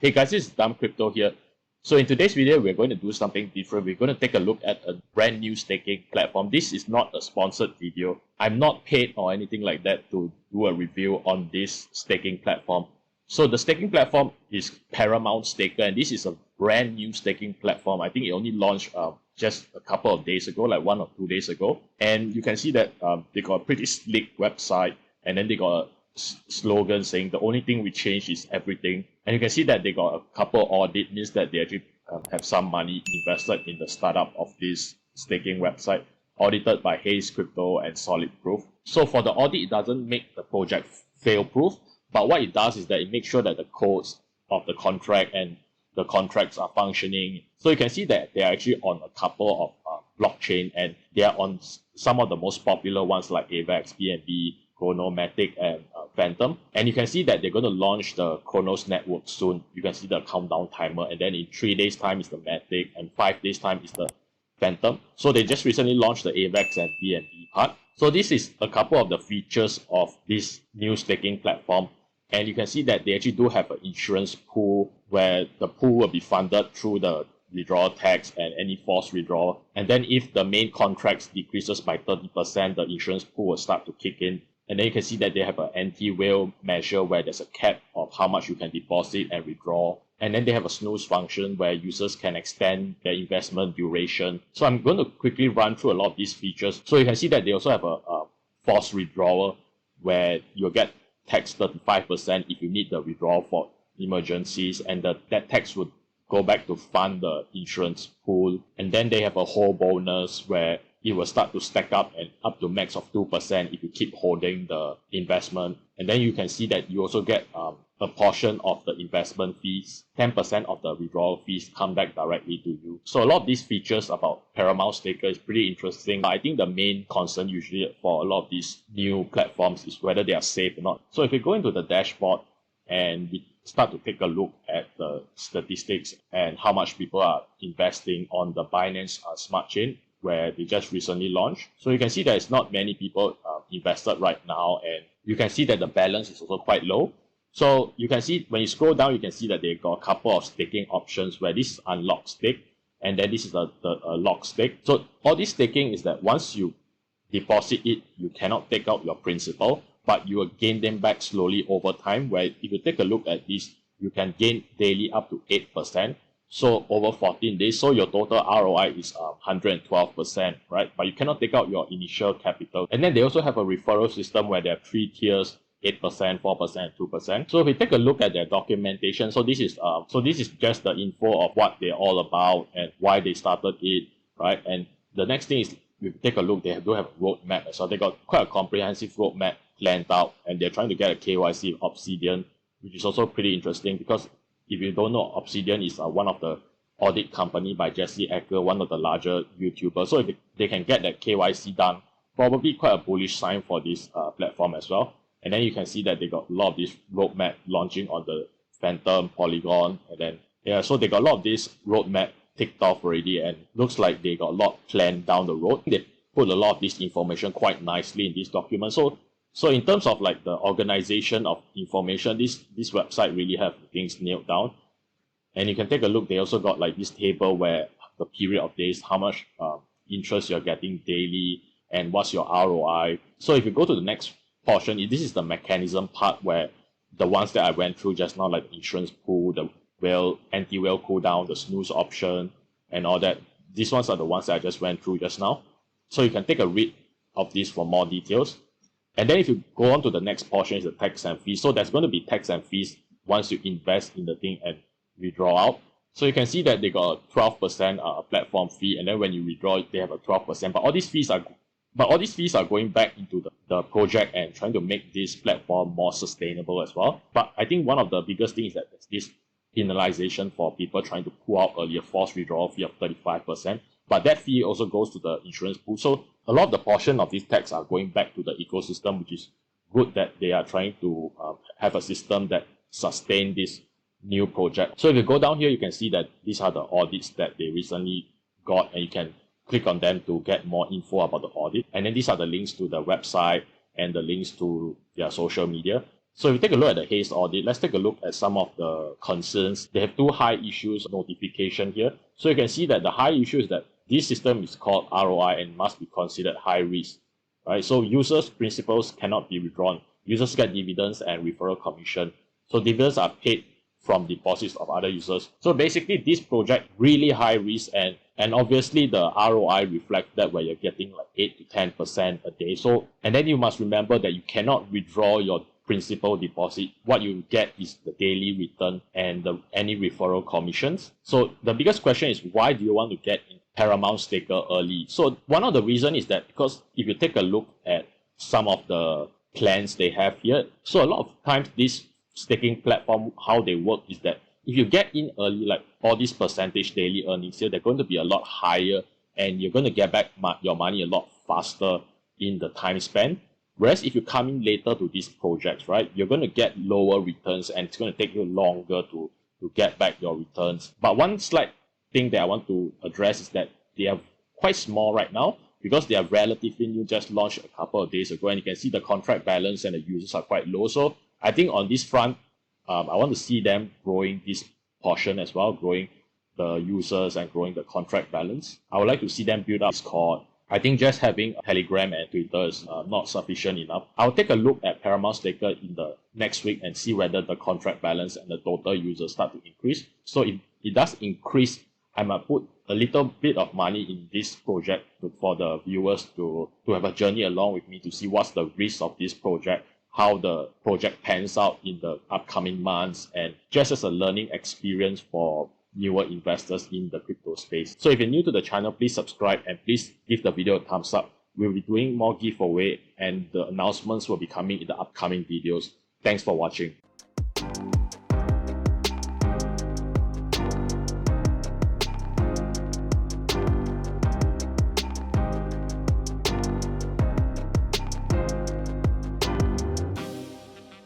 Hey guys, this is Dumb Crypto here. So in today's video, we're going to do something different. We're going to take a look at a brand new staking platform. This is not a sponsored video. I'm not paid or anything like that to do a review on this staking platform. So the staking platform is Paramount Staker, and this is a brand new staking platform. I think it only launched just a couple of days ago, like 1 or 2 days ago. And you can see that they got a pretty slick website, and then they got a slogan saying the only thing we change is everything. And you can see that they got a couple audit, means that they actually have some money invested in the startup of this staking website, audited by Hayes Crypto and Solid Proof. So for the audit, it doesn't make the project fail proof, but what it does is that it makes sure that the codes of the contract and the contracts are functioning. So you can see that they are actually on a couple of blockchain, and they are on some of the most popular ones like AVAX, BNB, Chronomatic, and Phantom. And you can see that they're going to launch the Chronos network soon. You can see the countdown timer, and then in 3 days time is the Matic, and 5 days time is the Phantom. So they just recently launched the AVAX and BNB part. So this is a couple of the features of this new staking platform. And you can see that they actually do have an insurance pool where the pool will be funded through the withdrawal tax and any forced withdrawal. And then if the main contracts decreases by 30%, the insurance pool will start to kick in. And then you can see that they have an anti-whale measure where there's a cap of how much you can deposit and withdraw. And then they have a snooze function where users can extend their investment duration. So I'm going to quickly run through a lot of these features. So you can see that they also have a forced withdrawal where you'll get taxed 35% if you need the withdrawal for emergencies, and that tax would go back to fund the insurance pool. And then they have a whole bonus where it will start to stack up and up to max of 2% if you keep holding the investment. And then you can see that you also get a portion of the investment fees. 10% of the withdrawal fees come back directly to you. So a lot of these features about Paramount Staker is pretty interesting. I think the main concern usually for a lot of these new platforms is whether they are safe or not. So if you go into the dashboard and we start to take a look at the statistics and how much people are investing on the Binance Smart Chain, where they just recently launched. So you can see there's not many people invested right now, and you can see that the balance is also quite low. So you can see when you scroll down, you can see that they got a couple of staking options where this is unlocked stake, and then this is the locked stake. So all this staking is that once you deposit it, you cannot take out your principal, but you will gain them back slowly over time, where if you take a look at this, you can gain daily up to 8%. So over 14 days, so your total ROI is 112%, right? But you cannot take out your initial capital. And then they also have a referral system where there are 3 tiers, 8%, 4%, and 2%. So if we take a look at their documentation, so this is just the info of what they're all about and why they started it, right? And the next thing is, if you take a look, they do have a roadmap. So they got quite a comprehensive roadmap planned out, and they're trying to get a KYC of Obsidian, which is also pretty interesting because if you don't know, Obsidian is one of the audit company by Jesse Ecker, one of the larger YouTubers. So if they can get that KYC done, probably quite a bullish sign for this platform as well. And then you can see that they got a lot of this roadmap launching on the Phantom, Polygon, and then, yeah, so they got a lot of this roadmap ticked off already, and looks like they got a lot planned down the road. They put a lot of this information quite nicely in this document. So in terms of like the organization of information, this website really have things nailed down. And you can take a look, they also got like this table where the period of days, how much interest you're getting daily, and what's your ROI. So if you go to the next portion, this is the mechanism part where the ones that I went through just now, like insurance pool, the anti-whale cooldown, the snooze option, and all that. These ones are the ones that I just went through just now. So you can take a read of this for more details. And then if you go on to the next portion, is the tax and fees. So there's going to be tax and fees once you invest in the thing and withdraw out. So you can see that they got a 12% platform fee, and then when you withdraw it, they have a 12%. But all these fees are going back into the project and trying to make this platform more sustainable as well. But I think one of the biggest things is that there's this penalization for people trying to pull out earlier, forced withdrawal fee of 35%. But that fee also goes to the insurance pool. So a lot of the portion of these tax are going back to the ecosystem, which is good that they are trying to have a system that sustain this new project. So if you go down here, you can see that these are the audits that they recently got, and you can click on them to get more info about the audit. And then these are the links to the website and the links to their social media. So if you take a look at the haste audit, let's take a look at some of the concerns. They have two high issues notification here. So you can see that the high issue is that this system is called ROI and must be considered high risk. Right? So users' principals cannot be withdrawn. Users get dividends and referral commission. So dividends are paid from deposits of other users. So basically this project really high risk, and obviously the ROI reflects that, where you're getting like 8 to 10% a day. So, and then you must remember that you cannot withdraw your principal deposit. What you get is the daily return and any referral commissions. So the biggest question is, why do you want to get in Paramount Staker early? So one of the reasons is that because if you take a look at some of the plans they have here, so a lot of times this staking platform, how they work is that if you get in early, like all these percentage daily earnings here, they're going to be a lot higher and you're going to get back your money a lot faster in the time span. Whereas if you come in later to these projects, right, you're going to get lower returns and it's going to take you longer to get back your returns. But one slight thing that I want to address is that they are quite small right now because they are relatively new, just launched a couple of days ago, and you can see the contract balance and the users are quite low. So I think on this front, I want to see them growing this portion as well, growing the users and growing the contract balance. I would like to see them build up Discord. I think just having Telegram and Twitter is not sufficient enough. I'll take a look at Paramount Staker in the next week and see whether the contract balance and the total users start to increase. So if it does increase, I might put a little bit of money in this project for the viewers to have a journey along with me to see what's the risk of this project, how the project pans out in the upcoming months, and just as a learning experience for newer investors in the crypto space. So if you're new to the channel, please subscribe and please give the video a thumbs up. We'll be doing more giveaway and the announcements will be coming in the upcoming videos. Thanks for watching.